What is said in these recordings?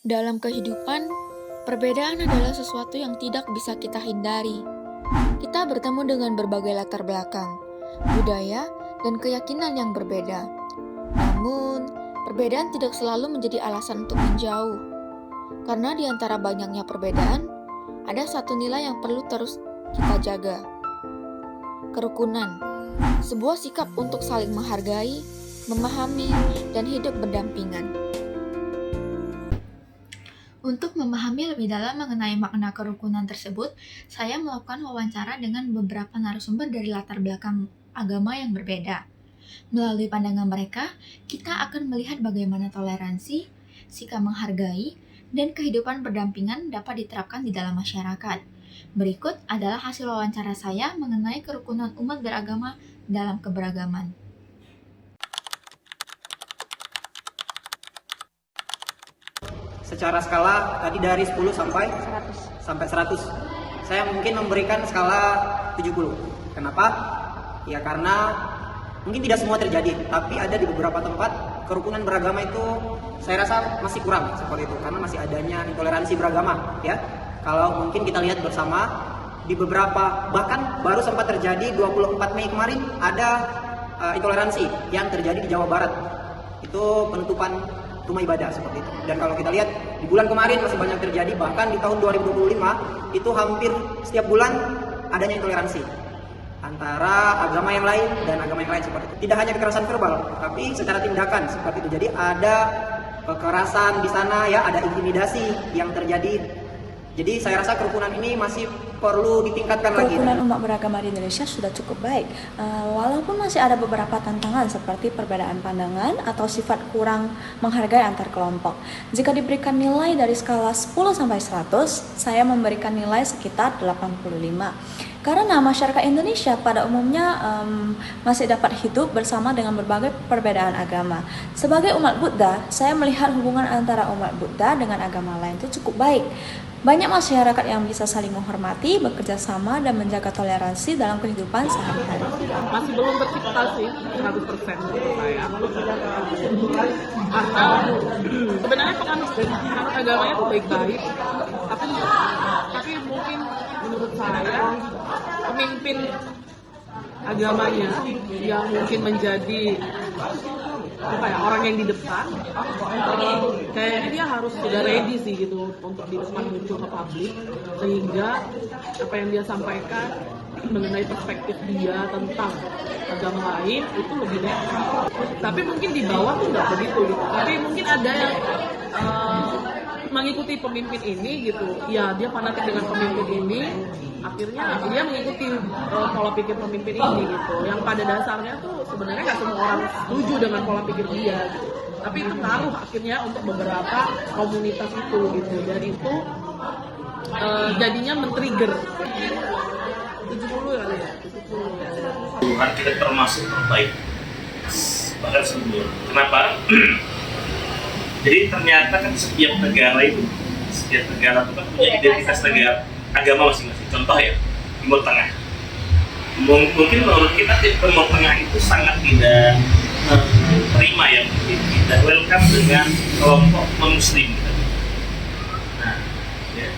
Dalam kehidupan, perbedaan adalah sesuatu yang tidak bisa kita hindari. Kita bertemu dengan berbagai latar belakang, budaya, dan keyakinan yang berbeda. Namun, perbedaan tidak selalu menjadi alasan untuk menjauh. Karena di antara banyaknya perbedaan, ada satu nilai yang perlu terus kita jaga. Kerukunan, sebuah sikap untuk saling menghargai, memahami, dan hidup berdampingan. Untuk memahami lebih dalam mengenai makna kerukunan tersebut, saya melakukan wawancara dengan beberapa narasumber dari latar belakang agama yang berbeda. Melalui pandangan mereka, kita akan melihat bagaimana toleransi, sikap menghargai, dan kehidupan berdampingan dapat diterapkan di dalam masyarakat. Berikut adalah hasil wawancara saya mengenai kerukunan umat beragama dalam keberagaman. Secara skala tadi dari 10 sampai 100. Saya mungkin memberikan skala 70. Kenapa? Ya karena mungkin tidak semua terjadi, tapi ada di beberapa tempat kerukunan beragama itu saya rasa masih kurang seperti itu karena masih adanya intoleransi beragama, ya. Kalau mungkin kita lihat bersama di beberapa, bahkan baru sempat terjadi 24 Mei kemarin ada intoleransi yang terjadi di Jawa Barat. Itu penutupan rumah ibadah seperti itu. Dan kalau kita lihat di bulan kemarin masih banyak terjadi, bahkan di tahun 2025 itu hampir setiap bulan adanya intoleransi antara agama yang lain dan agama yang lain seperti itu. Tidak hanya kekerasan verbal, tapi secara tindakan seperti itu. Jadi ada kekerasan di sana, ya, ada intimidasi yang terjadi. Jadi saya rasa kerukunan ini masih perlu ditingkatkan lagi. Kerukunan umat beragama di Indonesia sudah cukup baik, walaupun masih ada beberapa tantangan seperti perbedaan pandangan atau sifat kurang menghargai antar kelompok. Jika diberikan nilai dari skala 10 sampai 100, saya memberikan nilai sekitar 85. Karena masyarakat Indonesia pada umumnya masih dapat hidup bersama dengan berbagai perbedaan agama. Sebagai umat Buddha, saya melihat hubungan antara umat Buddha dengan agama lain itu cukup baik. Banyak masyarakat yang bisa saling menghormati, bekerja sama, dan menjaga toleransi dalam kehidupan sehari-hari. Masih belum tercipta sih 100% menurut saya. Karena sebenarnya penganut agamanya tuh baik-baik, tapi mungkin menurut saya pemimpin agamanya yang mungkin menjadi orang yang di depan, kayaknya dia harus sudah ready sih gitu untuk di depan muncul ke publik, sehingga apa yang dia sampaikan mengenai perspektif dia tentang agama lain itu lebih netral. Tapi mungkin di bawah tuh nggak begitu gitu. Tapi mungkin ada yang mengikuti pemimpin ini gitu, ya dia fanatik dengan pemimpin ini, akhirnya dia mengikuti pola pikir pemimpin ini gitu, yang pada dasarnya tuh sebenarnya nggak semua orang setuju dengan pola pikir dia gitu. Tapi itu ngaruh akhirnya untuk beberapa komunitas itu gitu, dan itu jadinya men-trigger 70 kali ya, 70. Tuhan kita termasuk terbaik bahkan sebelum. Kenapa? Jadi ternyata kan setiap negara itu kan punya identitas negara, agama masing-masing. Contoh ya, Timur Tengah. Mungkin menurut kita Timur Tengah itu sangat tidak terima ya, mungkin tidak welcome dengan kelompok non-muslim. Nah, ya.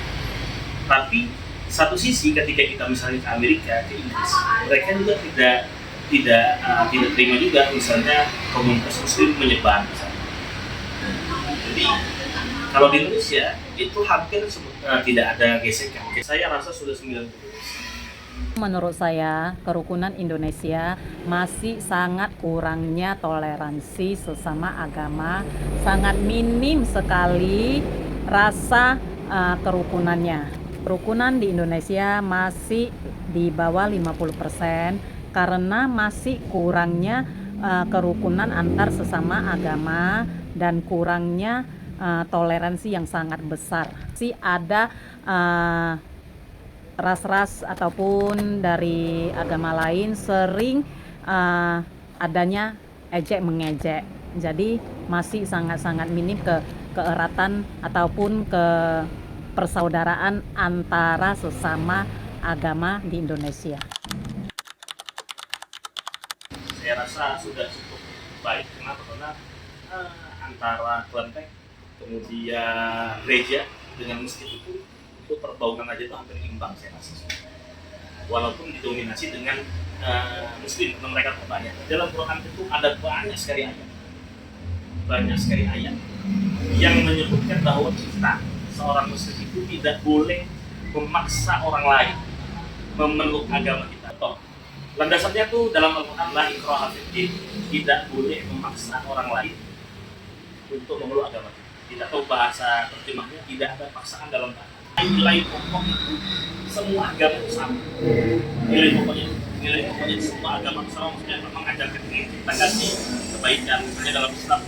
Tapi satu sisi ketika kita misalnya ke Amerika, ke Inggris, mereka juga tidak terima juga misalnya komunitas muslim menyebar misalnya. Jadi kalau di Indonesia itu hampir tidak ada gesekan. Saya rasa sudah 90%. Menurut saya, kerukunan Indonesia masih sangat kurangnya toleransi sesama agama, sangat minim sekali rasa kerukunannya. Kerukunan di Indonesia masih di bawah 50% karena masih kurangnya kerukunan antar sesama agama dan kurangnya toleransi yang sangat besar. Si ada ras-ras ataupun dari agama lain sering adanya ejek mengejek. Jadi masih sangat-sangat minim keeratan ataupun ke persaudaraan antara sesama agama di Indonesia. Saya rasa sudah cukup baik. Kenapa? Karena antara kelenteng kemudian gereja dengan masjid itu perbaungan aja tuh hampir imbang saya rasa. Walaupun didominasi dengan muslim karena mereka terbanyak. Dalam Quran itu ada banyak sekali ayat yang menyebutkan bahwa kita seorang muslim itu tidak boleh memaksa orang lain memeluk agama kita. Landasannya tuh dalam Al-Quran, la ikraha fid din, tidak boleh memaksa orang lain untuk memeluk agama kita. Tidak tahu bahasa terjemahnya, tidak ada paksaan dalam bahasa. Nilai pokok itu semua agama itu sama. Nilai pokoknya semua agama itu sama. Maksudnya mengajarkan kita kasih kebaikan. Misalnya dalam Islam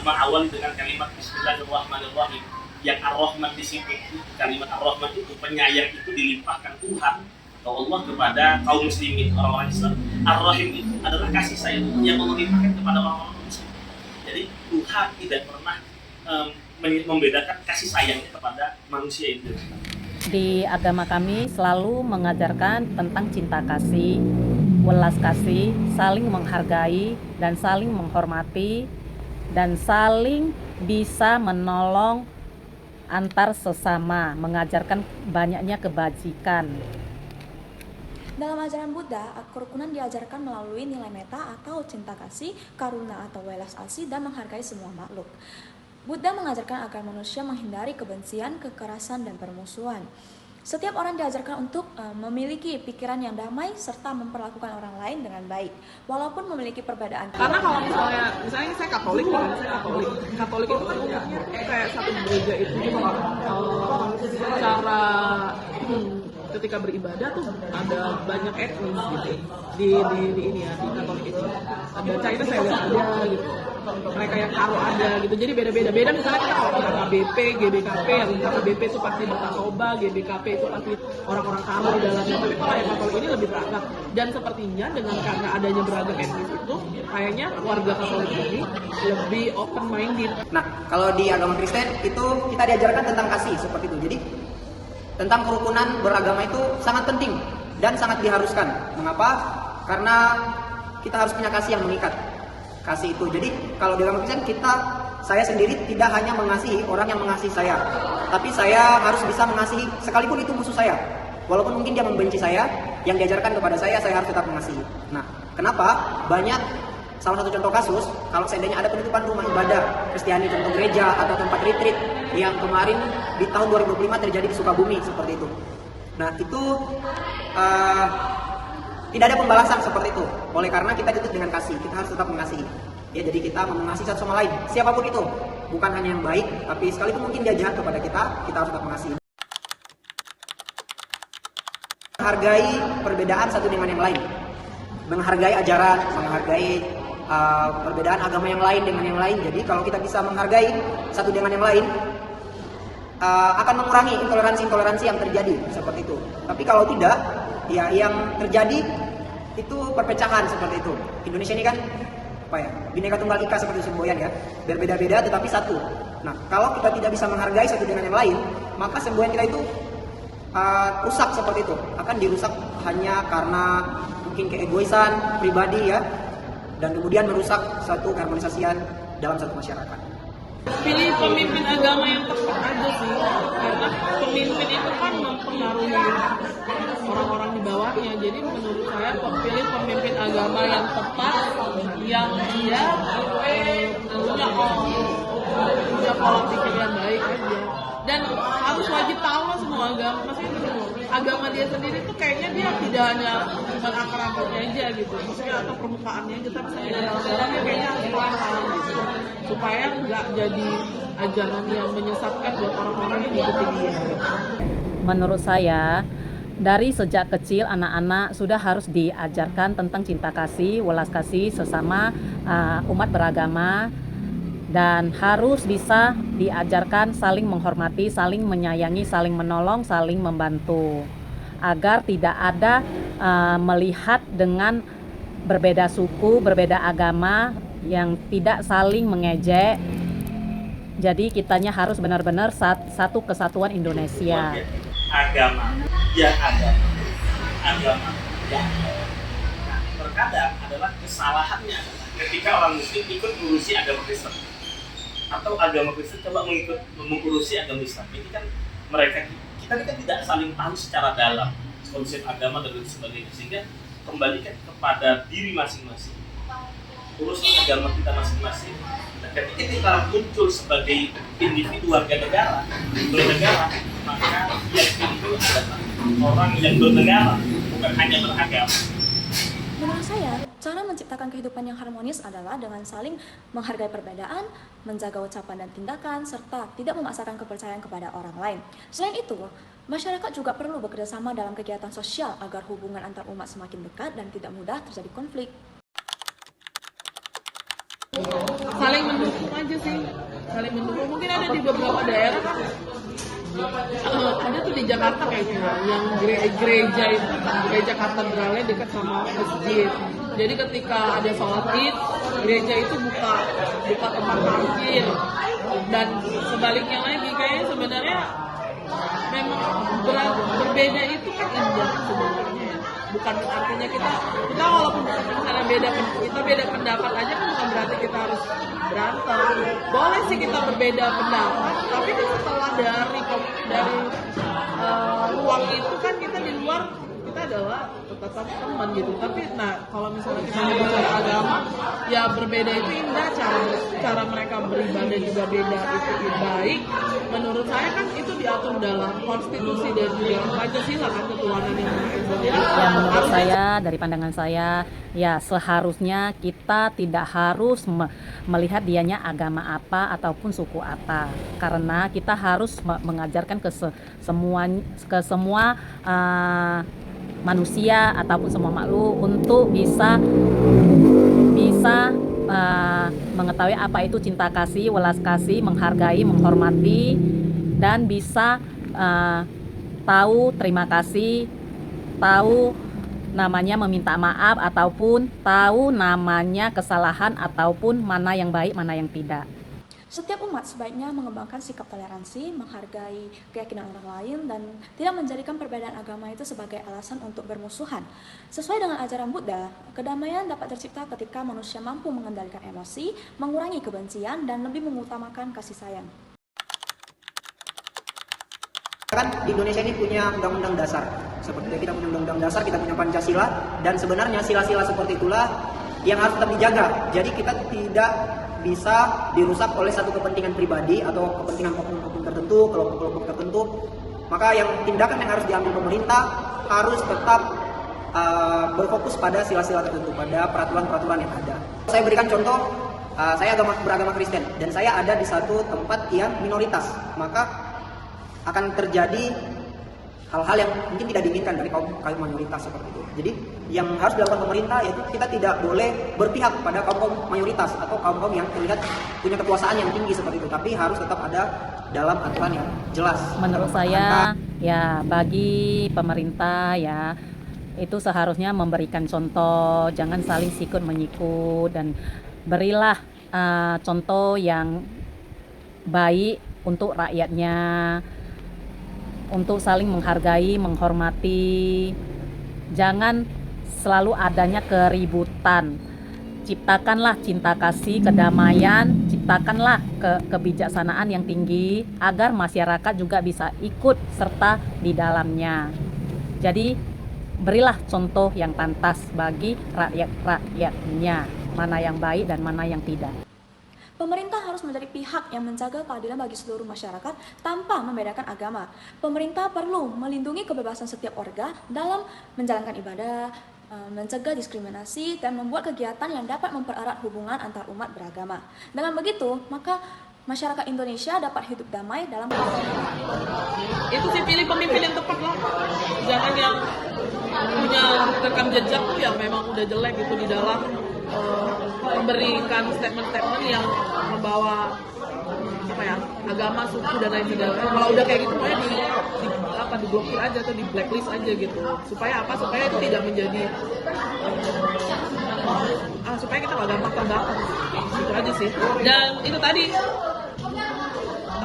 mengawali dengan kalimat Bismillahirrahmanirrahim. Yang Ar-Rahman di situ, kalimat Ar-Rahman itu penyayang itu dilimpahkan Tuhan atau Allah kepada kaum muslimin, orang-orang Islam. Ar-Rahim itu adalah kasih sayang yang Allah limpahkan kepada orang-orang muslim. Jadi Tuhan tidak pernah membedakan kasih sayangnya kepada manusia itu. Di agama kami selalu mengajarkan tentang cinta kasih, welas kasih, saling menghargai dan saling menghormati, dan saling bisa menolong antar sesama, mengajarkan banyaknya kebajikan. Dalam ajaran Buddha, kerukunan diajarkan melalui nilai metta atau cinta kasih, karuna atau welas asih, dan menghargai semua makhluk. Buddha mengajarkan agar manusia menghindari kebencian, kekerasan, dan permusuhan. Setiap orang diajarkan untuk memiliki pikiran yang damai serta memperlakukan orang lain dengan baik, walaupun memiliki perbedaan. Karena kalau misalnya saya Katolik kan, Katolik itu kan kayak satu gereja itu cara ketika beribadah tuh ada banyak etnis gitu di ini ya, di Katolik itu ada China saya lihat ada gitu, mereka yang Karo ada gitu, jadi beda misalnya kita kalau KBP, GBKP, yang KBP itu pasti Batasoba, GBKP itu pasti orang-orang Karo di dalamnya, tapi kalau yang Katolik ini lebih beragam, dan sepertinya dengan karena adanya beragam etnis itu kayaknya warga Katolik ini lebih open minded. Nah, kalau di agama Kristen itu kita diajarkan tentang kasih seperti itu. Jadi tentang kerukunan beragama itu sangat penting dan sangat diharuskan. Mengapa? Karena kita harus punya kasih yang mengikat. Kasih itu. Jadi kalau di agama Kristen saya sendiri tidak hanya mengasihi orang yang mengasihi saya, tapi saya harus bisa mengasihi sekalipun itu musuh saya. Walaupun mungkin dia membenci saya, yang diajarkan kepada saya harus tetap mengasihi. Nah, kenapa? Salah satu contoh kasus, kalau seandainya ada penutupan rumah ibadah Kristiani, contoh gereja atau tempat retreat yang kemarin di tahun 2025 terjadi di Sukabumi seperti itu. Nah, itu tidak ada pembalasan seperti itu. Oleh karena kita dituntut dengan kasih, kita harus tetap mengasihi. Ya, jadi kita mengasihi satu sama lain, siapapun itu. Bukan hanya yang baik, tapi sekalipun mungkin dia jahat kepada kita harus tetap mengasihi. Menghargai perbedaan satu dengan yang lain. Menghargai ajaran, menghargai perbedaan agama yang lain dengan yang lain. Jadi kalau kita bisa menghargai satu dengan yang lain, akan mengurangi intoleransi yang terjadi seperti itu. Tapi kalau tidak, ya yang terjadi itu perpecahan seperti itu. Indonesia ini kan Bhinneka Tunggal Ika seperti semboyan ya, berbeda-beda tetapi satu. Nah, kalau kita tidak bisa menghargai satu dengan yang lain, maka semboyan kita itu rusak seperti itu. Akan dirusak hanya karena mungkin keegoisan pribadi ya, dan kemudian merusak satu keharmonisasian dalam satu masyarakat. Pilih pemimpin agama yang tepat aja sih, karena pemimpin itu kan mempengaruhi orang-orang di bawahnya. Jadi menurut saya pilih pemimpin agama yang tepat, yang dia punya pola pikir yang baik aja, dan harus wajib tahu semua agama. Maksudnya agama dia sendiri tuh kayaknya dia tidak hanya cuma akar-akarnya aja gitu, maksudnya atau permukaannya aja, tapi dalam-dalamnya kayaknya harus paham gitu, supaya nggak jadi ajaran yang menyesatkan buat orang-orang yang ngikutin dia. Menurut saya, dari sejak kecil anak-anak sudah harus diajarkan tentang cinta kasih, welas kasih sesama umat beragama, dan harus bisa diajarkan saling menghormati, saling menyayangi, saling menolong, saling membantu, agar tidak ada melihat dengan berbeda suku, berbeda agama yang tidak saling mengejek. Jadi kitanya harus benar-benar satu kesatuan Indonesia. Agama yang ada, agama yang ada. Nah, terkadang adalah kesalahannya ketika orang Muslim ikut mengurusi agama Kristen. atau agama Kristen coba mengurusi agama Islam. Ini kan kita kan tidak saling tahu secara dalam konsep agama dan lain sebagainya, sehingga kembalikan kepada diri masing-masing, urus agama kita masing-masing. Nah, ketika kita muncul sebagai individu warga negara, bernegara, maka yang itu adalah orang yang bernegara, bukan hanya beragama. Menurut saya, cara menciptakan kehidupan yang harmonis adalah dengan saling menghargai perbedaan, menjaga ucapan dan tindakan, serta tidak memaksakan kepercayaan kepada orang lain. Selain itu, masyarakat juga perlu bekerjasama dalam kegiatan sosial agar hubungan antar umat semakin dekat dan tidak mudah terjadi konflik. Saling mendukung aja sih, saling mendukung. Mungkin ada di beberapa daerah kan, ada tuh di Jakarta kayaknya yang gereja katedralnya dekat sama masjid. Jadi ketika ada sholat id, gereja itu buka tempat parkir. Dan sebaliknya lagi, kayaknya sebenarnya memang berbeda itu kan indah sebenarnya. Bukan artinya kita walaupun misalnya beda pendapat aja kan bukan berarti kita harus berantem. Boleh sih kita berbeda pendapat, tapi kan setelah dari ruang itu kan kita di luar, kita adalah tetap teman gitu. Tapi kalau misalnya kita bicara agama, ya berbeda itu indah, cara mereka beribadah juga beda, itu baik. Menurut saya kan itu diatur dalam konstitusi dan juga Pancasila kan, ketuhanan yang Maha Esa. Ya, menurut saya, dari pandangan saya, ya seharusnya kita tidak harus melihat dianya agama apa ataupun suku apa, karena kita harus mengajarkan ke semua manusia ataupun semua makhluk untuk bisa mengetahui apa itu cinta kasih, welas kasih, menghargai, menghormati, dan bisa tahu terima kasih, tahu namanya meminta maaf, ataupun tahu namanya kesalahan, ataupun mana yang baik, mana yang tidak. Setiap umat sebaiknya mengembangkan sikap toleransi, menghargai keyakinan orang lain, dan tidak menjadikan perbedaan agama itu sebagai alasan untuk bermusuhan. Sesuai dengan ajaran Buddha, kedamaian dapat tercipta ketika manusia mampu mengendalikan emosi, mengurangi kebencian, dan lebih mengutamakan kasih sayang. Kan di Indonesia ini punya undang-undang dasar. Seperti kita punya undang-undang dasar, kita punya Pancasila, dan sebenarnya sila-sila seperti itulah yang harus tetap dijaga. Jadi kita tidak bisa dirusak oleh satu kepentingan pribadi atau kepentingan oknum-oknum tertentu, kelompok-kelompok tertentu. Maka tindakan yang harus diambil pemerintah harus tetap berfokus pada sila-sila tertentu, pada peraturan-peraturan yang ada. Saya berikan contoh, saya beragama Kristen dan saya ada di satu tempat yang minoritas, maka akan terjadi hal-hal yang mungkin tidak diinginkan dari kaum mayoritas seperti itu. Jadi yang harus dilakukan pemerintah yaitu kita tidak boleh berpihak pada kaum mayoritas atau kaum yang terlihat punya kekuasaan yang tinggi seperti itu, tapi harus tetap ada dalam aturan yang jelas. Menurut saya, ya bagi pemerintah ya itu seharusnya memberikan contoh, jangan saling sikut menyikut, dan berilah contoh yang baik untuk rakyatnya, untuk saling menghargai, menghormati. Jangan selalu adanya keributan. Ciptakanlah cinta kasih, kedamaian, ciptakanlah kebijaksanaan yang tinggi agar masyarakat juga bisa ikut serta di dalamnya. Jadi berilah contoh yang pantas bagi rakyat-rakyatnya, mana yang baik dan mana yang tidak. Pemerintah harus menjadi pihak yang menjaga keadilan bagi seluruh masyarakat tanpa membedakan agama. Pemerintah perlu melindungi kebebasan setiap warga dalam menjalankan ibadah, mencegah diskriminasi, dan membuat kegiatan yang dapat mempererat hubungan antar umat beragama. Dengan begitu, maka masyarakat Indonesia dapat hidup damai dalam Itu sih, pilih pemimpin yang tepat lah. Jangan yang punya rekam jejak tuh yang memang udah jelek gitu di dalam memberikan statement-statement yang membawa agama, suku dan lain sebagainya. Kalau udah kayak gitu pokoknya diblokir aja atau di blacklist aja gitu. Supaya itu tidak menjadi supaya kita nggak gampang terbakar. Gitu aja sih. Dan itu tadi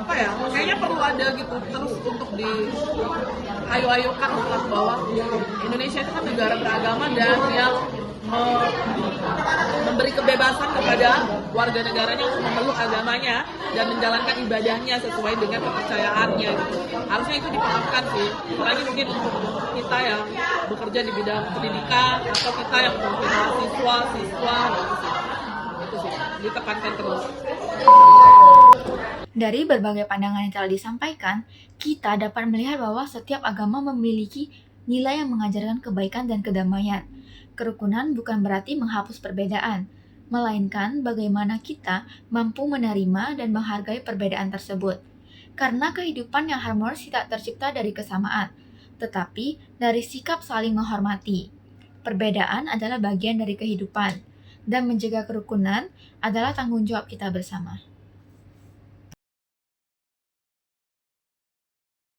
kayaknya perlu ada gitu terus untuk ayo-ayokan bahwa Indonesia itu kan negara beragama dan yang memberi kebebasan kepada warga negaranya untuk memeluk agamanya dan menjalankan ibadahnya sesuai dengan kepercayaannya gitu. Harusnya itu dipahamkan sih, apalagi mungkin untuk kita yang bekerja di bidang pendidikan atau kita yang mungkin siswa itu sih ditekankan terus. Dari berbagai pandangan yang telah disampaikan, kita dapat melihat bahwa setiap agama memiliki nilai yang mengajarkan kebaikan dan kedamaian. Kerukunan bukan berarti menghapus perbedaan, melainkan bagaimana kita mampu menerima dan menghargai perbedaan tersebut. Karena kehidupan yang harmonis tidak tercipta dari kesamaan, tetapi dari sikap saling menghormati. Perbedaan adalah bagian dari kehidupan, dan menjaga kerukunan adalah tanggung jawab kita bersama.